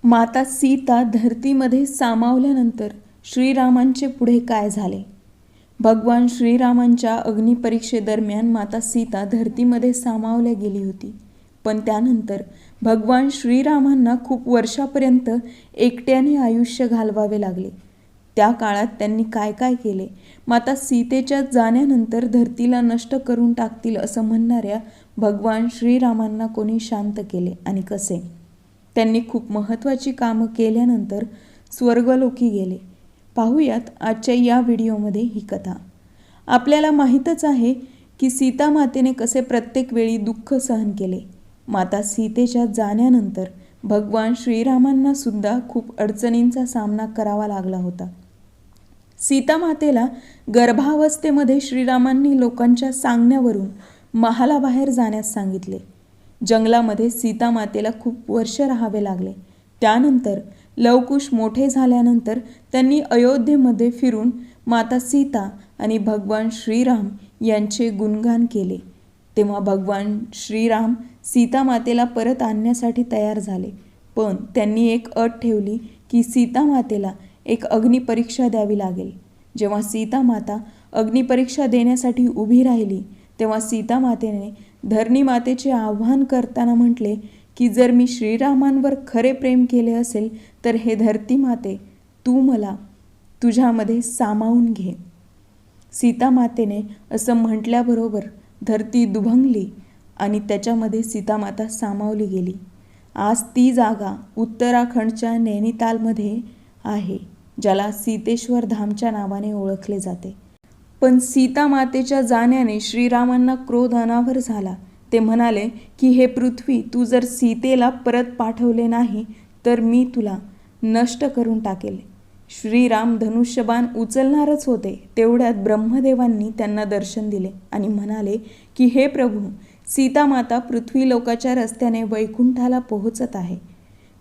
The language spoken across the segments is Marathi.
माता सीता धरतीमध्ये सामावल्यानंतर श्रीरामांचे पुढे काय झाले? भगवान श्रीरामांच्या अग्निपरीक्षेदरम्यान माता सीता धरतीमध्ये सामावल्या गेली होती. पण त्यानंतर भगवान श्रीरामांना खूप वर्षापर्यंत एकट्याने आयुष्य घालवावे लागले. त्या काळात त्यांनी काय काय केले? माता सीतेच्या जाण्यानंतर धरतीला नष्ट करून टाकतील असं म्हणणाऱ्या भगवान श्रीरामांना कोणी शांत केले आणि कसे? त्यांनी खूप महत्त्वाची कामं केल्यानंतर स्वर्गलोकी गेले. पाहूयात आजच्या या व्हिडिओमध्ये ही कथा. आपल्याला माहीतच आहे की सीता मातेने कसे प्रत्येक वेळी दुःख सहन केले. माता सीतेच्या जाण्यानंतर भगवान श्रीरामांना सुद्धा खूप अडचणींचा सामना करावा लागला होता. सीता मातेला गर्भावस्थेमध्ये श्रीरामांनी लोकांच्या सांगण्यावरून महालाबाहेर जाण्यास सांगितले. जंगलामध्ये सीता मातेला खूप वर्ष राहावे लागले. त्यानंतर लवकुश मोठे झाल्यानंतर त्यांनी अयोध्येमध्ये फिरून माता सीता आणि भगवान श्रीराम यांचे गुणगान केले. तेव्हा भगवान श्रीराम सीता मातेला परत आणण्यासाठी तयार झाले. पण त्यांनी एक अट ठेवली की सीता मातेला एक अग्निपरीक्षा द्यावी लागेल. जेव्हा सीता माता अग्निपरीक्षा देण्यासाठी उभी राहिली तेव्हा सीता मातेने धरणी मातेचे आव्हान करताना म्हटले की जर मी श्रीरामांवर खरे प्रेम केले असेल तर हे धरती माते तू मला तुझ्यामध्ये सामावून घे. सीता मातेने असं म्हटल्याबरोबर धरती दुभंगली आणि त्याच्यामध्ये सीता माता सामावली गेली. आज ती जागा उत्तराखंडच्या नैनितालमध्ये आहे, ज्याला सीतेश्वर धामच्या नावाने ओळखले जाते. पण सीता मातेच्या जाण्याने श्रीरामांना क्रोध अनावर झाला. ते म्हणाले की हे पृथ्वी, तू जर सीतेला परत पाठवले नाही तर मी तुला नष्ट करून टाकेल. श्रीराम धनुष्यबाण उचलणारच होते तेवढ्यात ब्रह्मदेवांनी त्यांना दर्शन दिले आणि म्हणाले की हे प्रभू, सीता माता पृथ्वी लोकाच्या रस्त्याने वैकुंठाला पोहोचत आहे.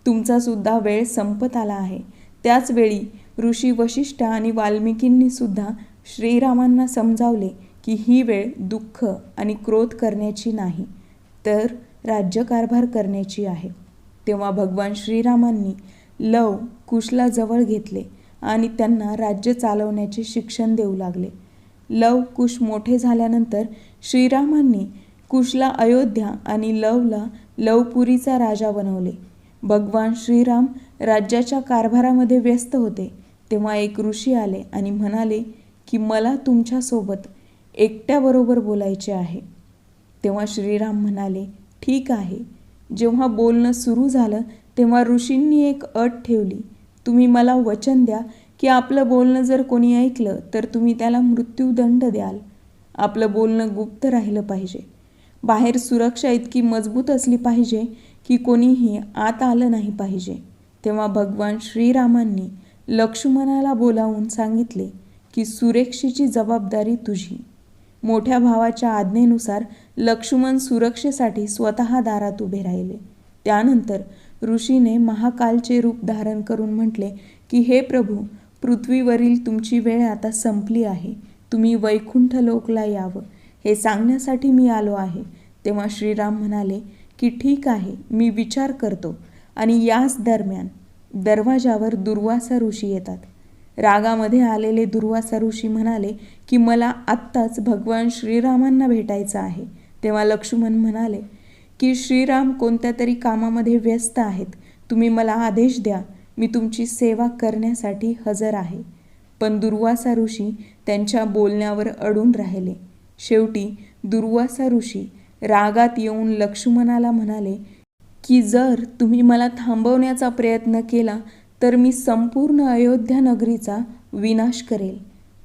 तुमचा सुद्धा वेळ संपत आला आहे. त्याच वेळी ऋषी वशिष्ठ आणि वाल्मिकींनी सुद्धा श्रीरामांना समजावले की ही वेळ दुःख आणि क्रोध करण्याची नाही, तर राज्यकारभार करण्याची आहे. तेव्हा भगवान श्रीरामांनी लव कुशला जवळ घेतले आणि त्यांना राज्य चालवण्याचे शिक्षण देऊ लागले. लव कुश मोठे झाल्यानंतर श्रीरामांनी कुशला अयोध्या आणि लवला लवपुरीचा राजा बनवले. भगवान श्रीराम राज्याच्या कारभारामध्ये व्यस्त होते तेव्हा एक ऋषी आले आणि म्हणाले की मला तुमच्यासोबत एकट्याबरोबर बोलायचे आहे. तेव्हा श्रीराम म्हणाले ठीक आहे. जेव्हा बोलणं सुरू झालं तेव्हा ऋषींनी एक अट ठेवली, तुम्ही मला वचन द्या की आपलं बोलणं जर कोणी ऐकलं तर तुम्ही त्याला मृत्यूदंड द्याल. आपलं बोलणं गुप्त राहिलं पाहिजे. बाहेर सुरक्षा इतकी मजबूत असली पाहिजे की कोणीही आत आलं नाही पाहिजे. तेव्हा भगवान श्रीरामांनी लक्ष्मणाला बोलावून सांगितले की सुरक्षेची जबाबदारी तुझी. मोठ्या भावाच्या आज्ञेनुसार लक्ष्मण सुरक्षेसाठी स्वतः दारात उभे राहिले. त्यानंतर ऋषीने महाकालचे रूप धारण करून म्हटले की हे प्रभू, पृथ्वीवरील तुमची वेळ आता संपली आहे. तुम्ही वैकुंठ लोकला यावं हे सांगण्यासाठी मी आलो आहे. तेव्हा श्रीराम म्हणाले की ठीक आहे, मी विचार करतो. आणि याच दरम्यान दरवाजावर दुर्वासा ऋषी येतात. रागामध्ये आलेले दुर्वासा ऋषी म्हणाले की मला आत्ताच भगवान श्रीरामांना भेटायचं आहे. तेव्हा लक्ष्मण म्हणाले की श्रीराम कोणत्या तरी कामामध्ये व्यस्त आहेत. तुम्ही मला आदेश द्या, मी तुमची सेवा करण्यासाठी हजर आहे. पण दुर्वासा ऋषी त्यांच्या बोलण्यावर अडून राहिले. शेवटी दुर्वासा ऋषी रागात येऊन लक्ष्मणाला म्हणाले की जर तुम्ही मला थांबवण्याचा प्रयत्न केला तर मी संपूर्ण अयोध्या नगरीचा विनाश करेल.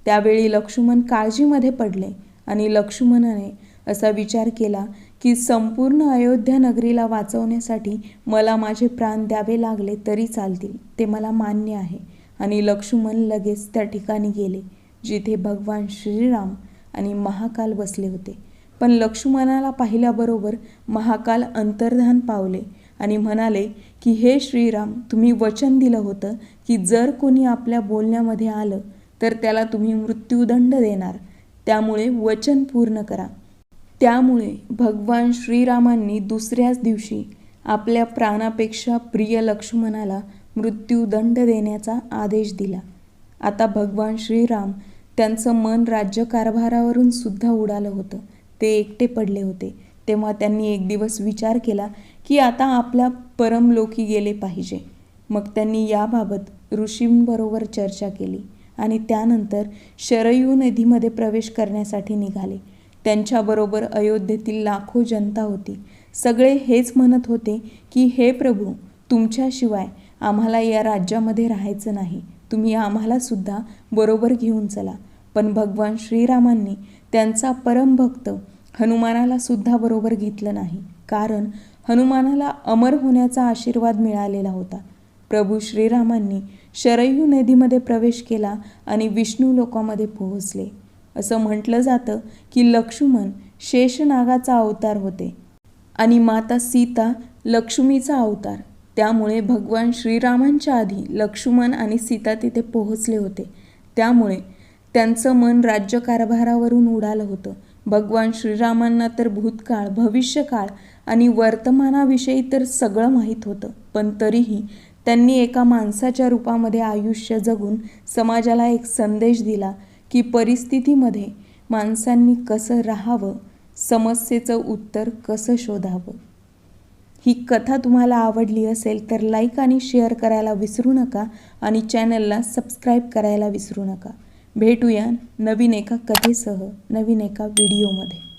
त्यावेळी लक्ष्मण काळजीमध्ये पडले आणि लक्ष्मणाने असा विचार केला की संपूर्ण अयोध्या नगरीला वाचवण्यासाठी मला माझे प्राण द्यावे लागले तरी चालतील, ते मला मान्य आहे. आणि लक्ष्मण लगेच त्या ठिकाणी गेले जिथे भगवान श्रीराम आणि महाकाल बसले होते. पण लक्ष्मणाला पाहिल्याबरोबर महाकाल अंतर्धान पावले आणि म्हणाले की हे श्रीराम, तुम्ही वचन दिलं होतं की जर कोणी आपल्या बोलण्यामध्ये आलं तर त्याला तुम्ही मृत्यूदंड देणार, त्यामुळे वचन पूर्ण करा. त्यामुळे भगवान श्रीरामांनी दुसऱ्याच दिवशी आपल्या प्राणापेक्षा प्रिय लक्ष्मणाला मृत्यूदंड देण्याचा आदेश दिला. आता भगवान श्रीराम त्यांचं मन राज्यकारभारावरून सुद्धा उडालं होतं. ते एकटे पडले होते. तेव्हा त्यांनी एक दिवस विचार केला की आता आपल्या परमलोकी गेले पाहिजे. मग त्यांनी याबाबत ऋषींबरोबर चर्चा केली आणि त्यानंतर शरयू नदीमध्ये प्रवेश करण्यासाठी निघाले. त्यांच्याबरोबर अयोध्येतील लाखो जनता होती. सगळे हेच म्हणत होते की हे प्रभू, तुमच्याशिवाय आम्हाला या राज्यामध्ये राहायचं नाही. तुम्ही आम्हाला सुद्धा बरोबर घेऊन चला. पण भगवान श्रीरामांनी त्यांचा परमभक्त हनुमानाला सुद्धा बरोबर घेतलं नाही, कारण हनुमानाला अमर होण्याचा आशीर्वाद मिळालेला होता. प्रभू श्रीरामांनी शरयू नदीमध्ये प्रवेश केला आणि विष्णू लोकामध्ये पोहोचले. असं म्हटलं जातं की लक्ष्मण शेषनागाचा अवतार होते आणि माता सीता लक्ष्मीचा अवतार. त्यामुळे भगवान श्रीरामांच्या आधी लक्ष्मण आणि सीता तिथे पोहोचले होते. त्यामुळे त्यांचं मन राज्यकारभारावरून उडालं होतं. भगवान श्रीरामांना तर भूतकाळ, भविष्यकाळ आणि वर्तमानाविषयी तर सगळं माहीत होतं. पण तरीही त्यांनी एका माणसाच्या रूपामध्ये आयुष्य जगून समाजाला एक संदेश दिला की परिस्थितीमध्ये माणसांनी कसं राहावं, समस्येचं उत्तर कसं शोधावं. ही कथा तुम्हाला आवडली असेल तर लाईक आणि शेअर करायला विसरू नका आणि चॅनलला सबस्क्राईब करायला विसरू नका. भेटूया नवीन एका कथेसह, नवीन एका व्हिडिओमध्ये.